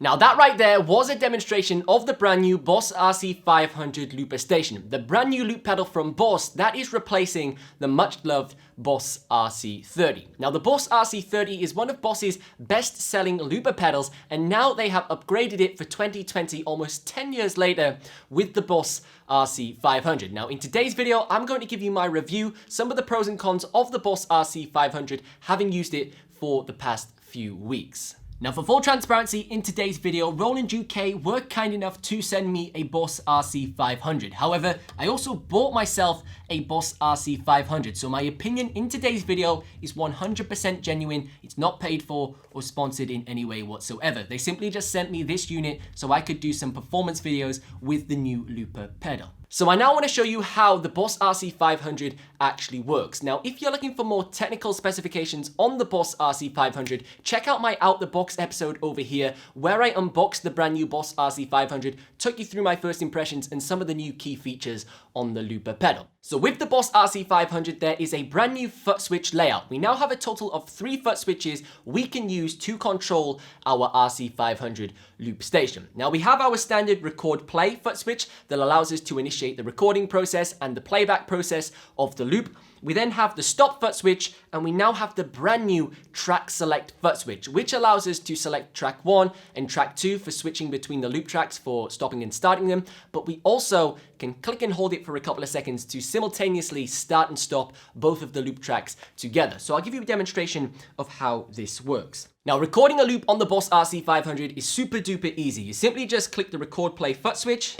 Now that right there was a demonstration of the brand new Boss RC-500 looper station, the brand new loop pedal from Boss that is replacing the much loved Boss RC-30. Now the Boss RC-30 is one of Boss's best selling looper pedals, and now they have upgraded it for 2020, almost 10 years later, with the Boss RC-500. Now in today's video, I'm going to give you my review, some of the pros and cons of the Boss RC-500, having used it for the past few weeks. Now for full transparency, in today's video, Rowlands UK were kind enough to send me a Boss RC-500. However, I also bought myself a Boss RC-500, so my opinion in today's video is 100% genuine. It's not paid for or sponsored in any way whatsoever. They simply just sent me this unit so I could do some performance videos with the new looper pedal. So I now want to show you how the Boss RC-500 actually works. Now, if you're looking for more technical specifications on the Boss RC-500, check out my Out the Box episode over here, where I unboxed the brand new Boss RC-500, took you through my first impressions and some of the new key features on the looper pedal. So with the Boss RC-500, there is a brand new foot switch layout. We now have a total of 3 foot switches we can use to control our RC-500 loop station. Now we have our standard record play foot switch that allows us to initiate the recording process and the playback process of the loop. We then have the stop foot switch, and we now have the brand new track select foot switch, which allows us to select track 1 and track 2 for switching between the loop tracks for stopping and starting them. But we also can click and hold it for a couple of seconds to simultaneously start and stop both of the loop tracks together. So I'll give you a demonstration of how this works. Now, recording a loop on the Boss RC-500 is super duper easy. You simply just click the record play foot switch,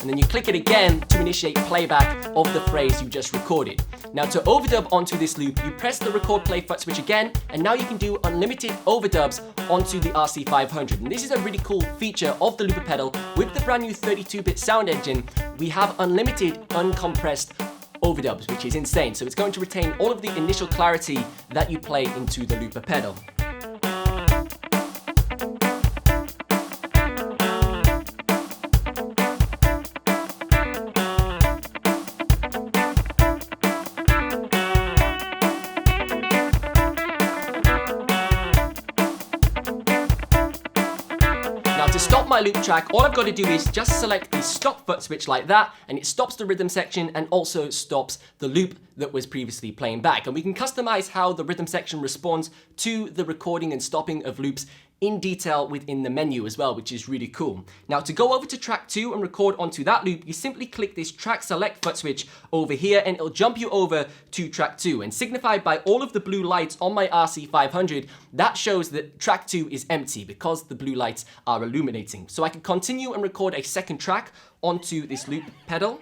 and then you click it again to initiate playback of the phrase you just recorded. Now to overdub onto this loop, you press the record play foot switch again, and now you can do unlimited overdubs onto the RC-500. And this is a really cool feature of the looper pedal. With the brand new 32-bit sound engine, we have unlimited uncompressed overdubs, which is insane. So it's going to retain all of the initial clarity that you play into the looper pedal. To stop my loop track, all I've got to do is just select the stop foot switch like that, and it stops the rhythm section and also stops the loop that was previously playing back. And we can customize how the rhythm section responds to the recording and stopping of loops in detail within the menu as well, which is really cool. Now to go over to track 2 and record onto that loop, you simply click this track select foot switch over here and it'll jump you over to track 2. And signified by all of the blue lights on my RC-500, that shows that track 2 is empty because the blue lights are illuminating. So I can continue and record a second track onto this loop pedal.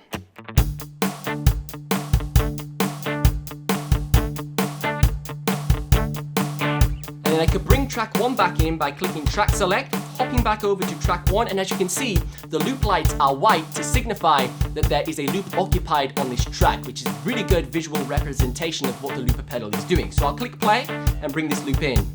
And I could bring track 1 back in by clicking track select, hopping back over to track 1, and as you can see, the loop lights are white to signify that there is a loop occupied on this track, which is a really good visual representation of what the looper pedal is doing. So I'll click play and bring this loop in.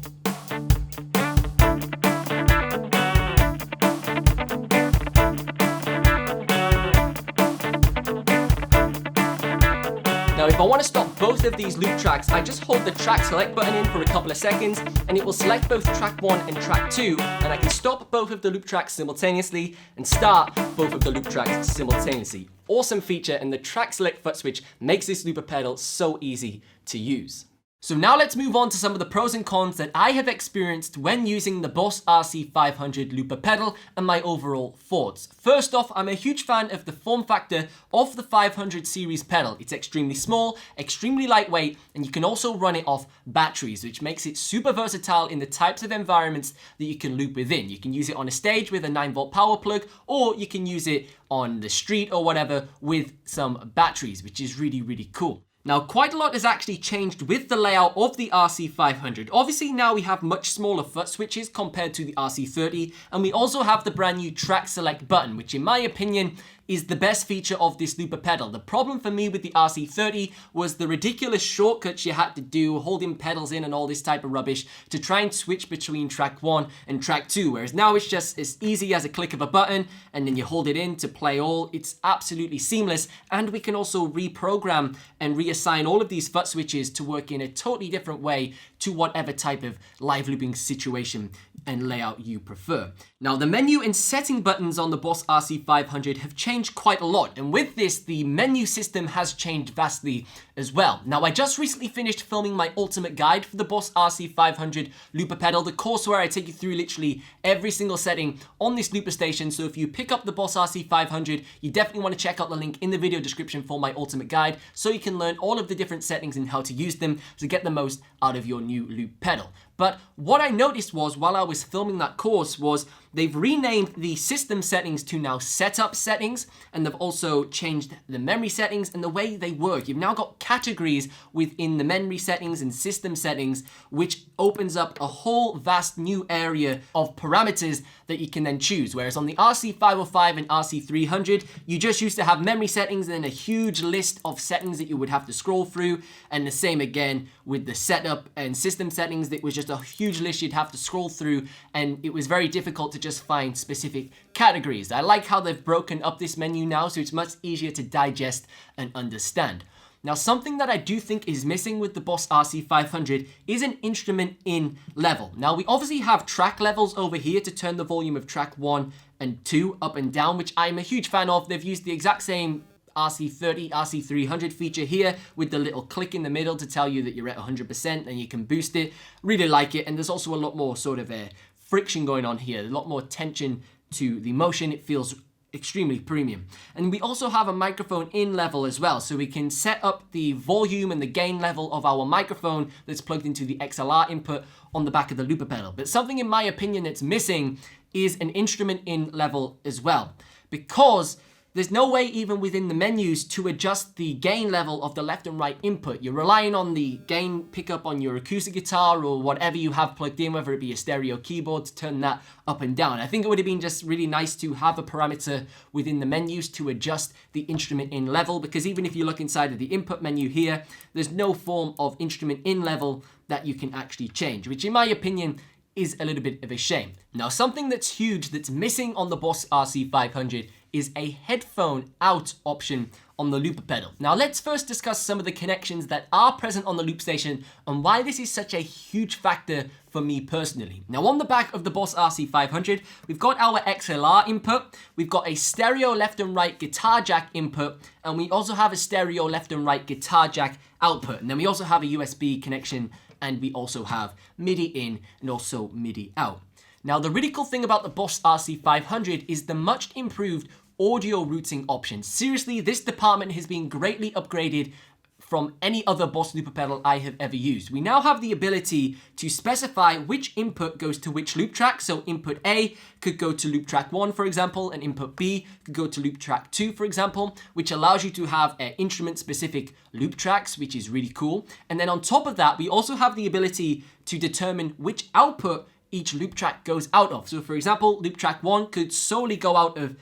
Now if I want to stop both of these loop tracks, I just hold the track select button in for a couple of seconds and it will select both track 1 and track 2, and I can stop both of the loop tracks simultaneously and start both of the loop tracks simultaneously. Awesome feature, and the track select foot switch makes this looper pedal so easy to use. So now let's move on to some of the pros and cons that I have experienced when using the Boss RC-500 looper pedal and my overall thoughts. First off, I'm a huge fan of the form factor of the 500 series pedal. It's extremely small, extremely lightweight, and you can also run it off batteries, which makes it super versatile in the types of environments that you can loop within. You can use it on a stage with a 9-volt power plug, or you can use it on the street or whatever with some batteries, which is really, really cool. Now, quite a lot has actually changed with the layout of the RC-500. Obviously, now we have much smaller foot switches compared to the RC-30, and we also have the brand new track select button, which in my opinion is the best feature of this looper pedal. The problem for me with the RC-30 was the ridiculous shortcuts you had to do, holding pedals in and all this type of rubbish to try and switch between track 1 and track 2, whereas now it's just as easy as a click of a button and then you hold it in to play all. It's absolutely seamless, and we can also reprogram and reassign all of these foot switches to work in a totally different way to whatever type of live looping situation and layout you prefer. Now, the menu and setting buttons on the Boss RC-500 have changed quite a lot, and with this, the menu system has changed vastly as well. Now, I just recently finished filming my ultimate guide for the Boss RC-500 looper pedal, the course where I take you through literally every single setting on this looper station. So if you pick up the Boss RC-500, you definitely want to check out the link in the video description for my ultimate guide so you can learn all of the different settings and how to use them to get the most out of your new loop pedal. But what I noticed was, while I was filming that course, was they've renamed the system settings to now setup settings, and they've also changed the memory settings and the way they work. You've now got categories within the memory settings and system settings, which opens up a whole vast new area of parameters that you can then choose. Whereas on the RC-505 and RC-300, you just used to have memory settings and a huge list of settings that you would have to scroll through. And the same again with the setup and system settings. That was just a huge list you'd have to scroll through, and it was very difficult to just find specific categories. I like how they've broken up this menu now, so it's much easier to digest and understand. Now, something that I do think is missing with the Boss RC-500 is an instrument in level. Now, we obviously have track levels over here to turn the volume of track 1 and 2 up and down, which I'm a huge fan of. They've used the exact same RC-30, RC-300 feature here with the little click in the middle to tell you that you're at 100% and you can boost it. Really like it, and there's also a lot more sort of friction going on here, a lot more tension to the motion. It feels extremely premium. And we also have a microphone in level as well, so we can set up the volume and the gain level of our microphone that's plugged into the XLR input on the back of the looper pedal. But something in my opinion that's missing is an instrument in level as well, because there's no way even within the menus to adjust the gain level of the left and right input. You're relying on the gain pickup on your acoustic guitar or whatever you have plugged in, whether it be a stereo keyboard, to turn that up and down. I think it would have been just really nice to have a parameter within the menus to adjust the instrument in level, because even if you look inside of the input menu here, there's no form of instrument in level that you can actually change, which in my opinion is a little bit of a shame. Now, something that's huge that's missing on the Boss RC-500 is a headphone out option on the looper pedal. Now, let's first discuss some of the connections that are present on the loop station and why this is such a huge factor for me personally. Now, on the back of the Boss RC-500, we've got our XLR input, we've got a stereo left and right guitar jack input, and we also have a stereo left and right guitar jack output. And then we also have a USB connection, and we also have MIDI in and also MIDI out. Now, the really cool thing about the Boss RC-500 is the much improved audio routing option. Seriously, this department has been greatly upgraded from any other Boss looper pedal I have ever used. We now have the ability to specify which input goes to which loop track. So input A could go to loop track 1, for example, and input B could go to loop track 2, for example, which allows you to have instrument-specific loop tracks, which is really cool. And then on top of that, we also have the ability to determine which output each loop track goes out of. So for example, loop track 1 could solely go out of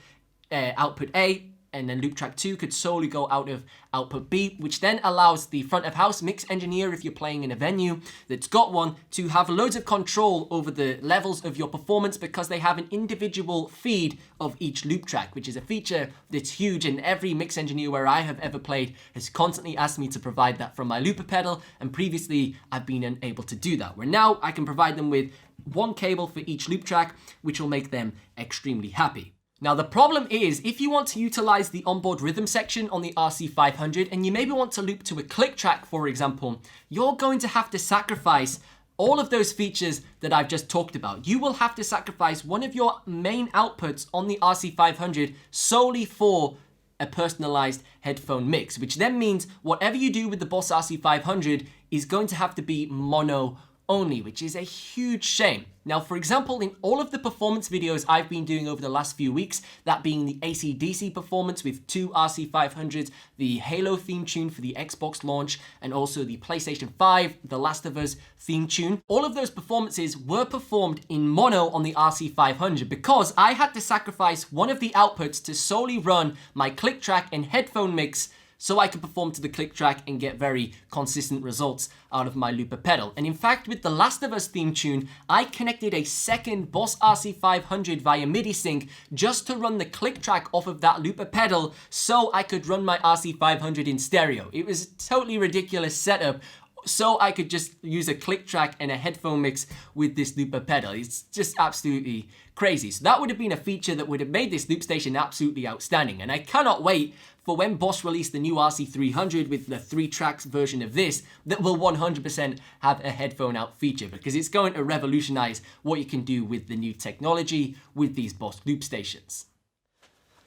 output A, and then loop track 2 could solely go out of output B, which then allows the front of house mix engineer, if you're playing in a venue that's got one, to have loads of control over the levels of your performance because they have an individual feed of each loop track, which is a feature that's huge, and every mix engineer where I have ever played has constantly asked me to provide that from my looper pedal, and previously I've been unable to do that, where now I can provide them with one cable for each loop track, which will make them extremely happy. Now, the problem is, if you want to utilize the onboard rhythm section on the RC-500 and you maybe want to loop to a click track, for example, you're going to have to sacrifice all of those features that I've just talked about. You will have to sacrifice one of your main outputs on the RC-500 solely for a personalized headphone mix, which then means whatever you do with the Boss RC-500 is going to have to be mono only, which is a huge shame. Now, for example, in all of the performance videos I've been doing over the last few weeks, that being the AC/DC performance with 2 RC-500s, the Halo theme tune for the Xbox launch, and also the PlayStation 5, The Last of Us theme tune, all of those performances were performed in mono on the RC-500 because I had to sacrifice one of the outputs to solely run my click track and headphone mix so I could perform to the click track and get very consistent results out of my looper pedal. And in fact, with the Last of Us theme tune, I connected a second Boss RC-500 via MIDI sync just to run the click track off of that looper pedal so I could run my RC-500 in stereo. It was a totally ridiculous setup, so I could just use a click track and a headphone mix with this looper pedal. It's just absolutely crazy. So that would have been a feature that would have made this loop station absolutely outstanding. And I cannot wait for when Boss release the new RC-300 with the 3 tracks version of this that will 100% have a headphone out feature, because it's going to revolutionize what you can do with the new technology with these Boss loop stations.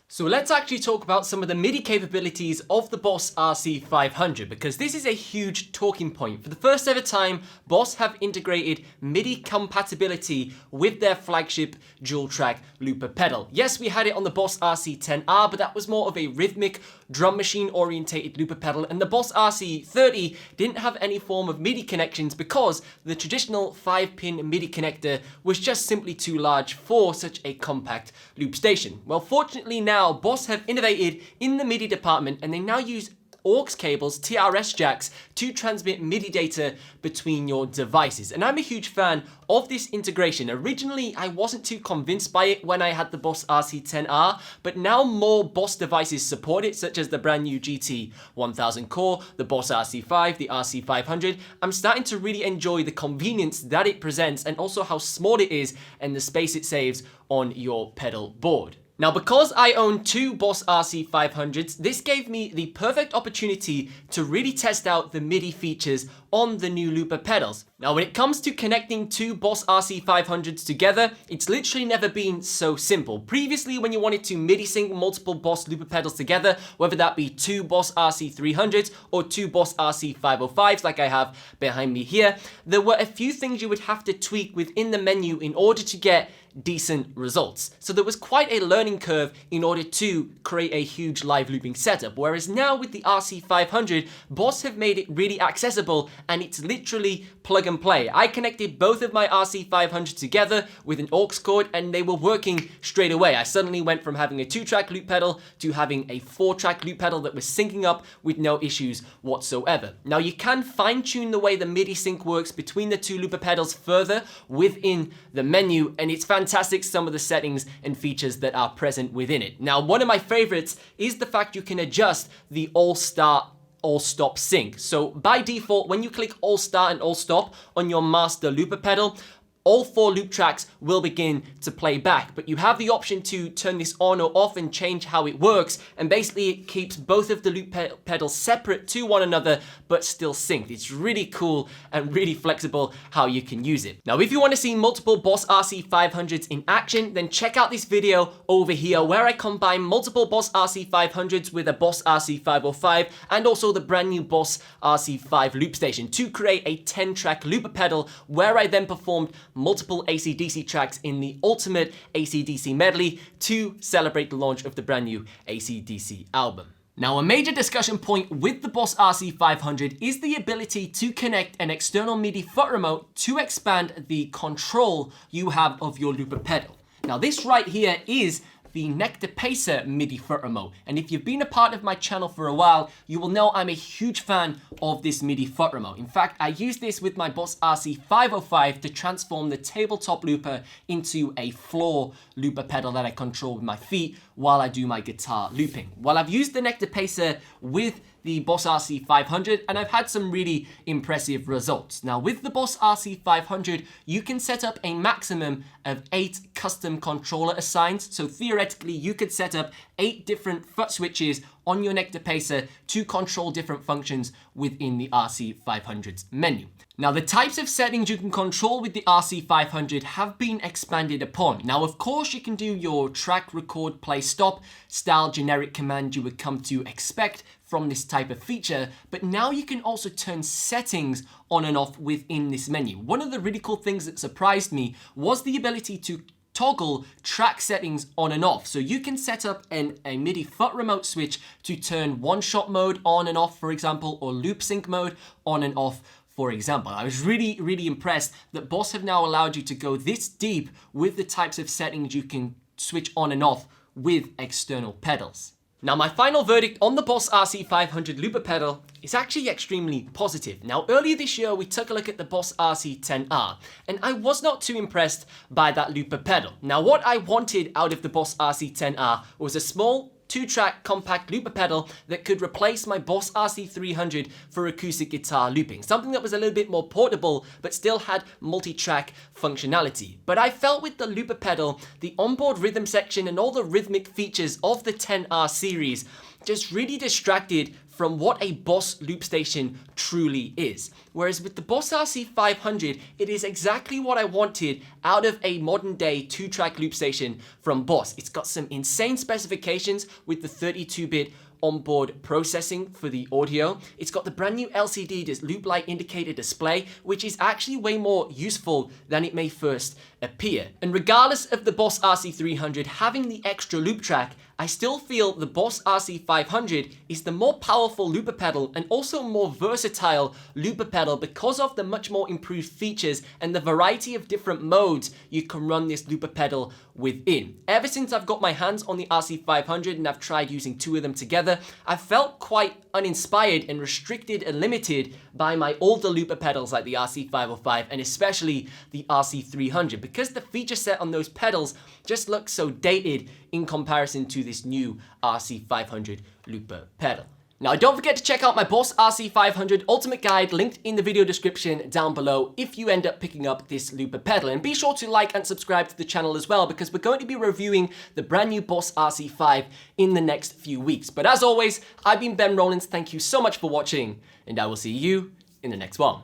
So let's actually talk about some of the MIDI capabilities of the Boss RC-500, because this is a huge talking point. For the first ever time, Boss have integrated MIDI compatibility with their flagship dual track looper pedal. Yes, we had it on the Boss RC-10R, but that was more of a rhythmic drum machine orientated looper pedal, and the Boss RC-30 didn't have any form of MIDI connections because the traditional 5-pin MIDI connector was just simply too large for such a compact loop station. Well, fortunately now Boss have innovated in the MIDI department, and they now use aux cables, TRS jacks, to transmit MIDI data between your devices. And I'm a huge fan of this integration. Originally, I wasn't too convinced by it when I had the Boss RC-10R, but now more Boss devices support it, such as the brand new GT1000 Core, the Boss RC5, the RC-500. I'm starting to really enjoy the convenience that it presents, and also how small it is and the space it saves on your pedal board. Now, because I own 2 Boss RC-500s, this gave me the perfect opportunity to really test out the MIDI features on the new looper pedals. Now, when it comes to connecting 2 Boss RC-500s together, it's literally never been so simple. Previously, when you wanted to MIDI sync multiple Boss looper pedals together, whether that be 2 Boss RC-300s or 2 Boss RC-505s like I have behind me here, there were a few things you would have to tweak within the menu in order to get decent results. So there was quite a learning curve in order to create a huge live looping setup, whereas now with the RC-500, Boss have made it really accessible, and it's literally plug and play. I connected both of my RC-500 together with an aux cord and they were working straight away. I suddenly went from having a 2-track loop pedal to having a 4-track loop pedal that was syncing up with no issues whatsoever. Now, you can fine-tune the way the MIDI sync works between the 2 looper pedals further within the menu, and it's fantastic some of the settings and features that are present within it. Now, one of my favorites is the fact you can adjust the all start, all stop sync. So by default, when you click all start and all stop on your master looper pedal, all 4 loop tracks will begin to play back. But you have the option to turn this on or off and change how it works, and basically it keeps both of the loop pedals separate to one another but still synced. It's really cool and really flexible how you can use it. Now, if you want to see multiple Boss RC-500s in action, then check out this video over here where I combine multiple Boss RC-500s with a Boss RC-505 and also the brand new Boss RC-5 loop station to create a 10-track looper pedal, where I then performed multiple AC/DC tracks in the ultimate AC/DC medley to celebrate the launch of the brand new AC/DC album. Now, a major discussion point with the Boss RC-500 is the ability to connect an external MIDI foot remote to expand the control you have of your looper pedal. Now, this right here is the Nektar MIDI foot remote. And if you've been a part of my channel for a while, you will know I'm a huge fan of this MIDI foot remote. In fact, I use this with my Boss RC-505 to transform the tabletop looper into a floor looper pedal that I control with my feet while I do my guitar looping. Well, I've used the Nektar with the Boss RC-500 and I've had some really impressive results. Now, with the Boss RC-500, you can set up a maximum of 8 custom controller assigns. So theoretically, you could set up 8 different foot switches on your Nektar to control different functions within the RC-500's menu. Now, the types of settings you can control with the RC-500 have been expanded upon. Now, of course, you can do your track, record, play, stop style generic command you would come to expect from this type of feature, but now you can also turn settings on and off within this menu. One of the really cool things that surprised me was the ability to toggle track settings on and off. So you can set up a MIDI foot remote switch to turn one-shot mode on and off, for example, or loop sync mode on and off, for example. I was really impressed that Boss have now allowed you to go this deep with the types of settings you can switch on and off with external pedals. Now, my final verdict on the Boss RC-500 looper pedal is actually extremely positive. Now, earlier this year, we took a look at the Boss RC-10R, and I was not too impressed by that looper pedal. Now, what I wanted out of the Boss RC-10R was a small 2-track compact looper pedal that could replace my Boss RC-300 for acoustic guitar looping. Something that was a little bit more portable, but still had multi-track functionality. But I felt with the looper pedal, the onboard rhythm section and all the rhythmic features of the 10R series just really distracted from what a Boss loop station truly is. Whereas with the Boss RC-500, it is exactly what I wanted out of a modern day 2-track loop station from Boss. It's got some insane specifications with the 32-bit onboard processing for the audio. It's got the brand new LCD loop light indicator display, which is actually way more useful than it may first appear. And regardless of the Boss RC-300 having the extra loop track, I still feel the Boss RC-500 is the more powerful looper pedal and also more versatile looper pedal because of the much more improved features and the variety of different modes you can run this looper pedal within. Ever since I've got my hands on the RC-500 and I've tried using 2 of them together, I've felt quite uninspired and restricted and limited by my older looper pedals like the RC-505 and especially the RC-300 because the feature set on those pedals just looks so dated in comparison to this new RC-500 looper pedal. Now, don't forget to check out my Boss RC-500 Ultimate Guide linked in the video description down below if you end up picking up this looper pedal. And be sure to like and subscribe to the channel as well because we're going to be reviewing the brand new Boss RC-5 in the next few weeks. But as always, I've been Ben Rowlands. Thank you so much for watching and I will see you in the next one.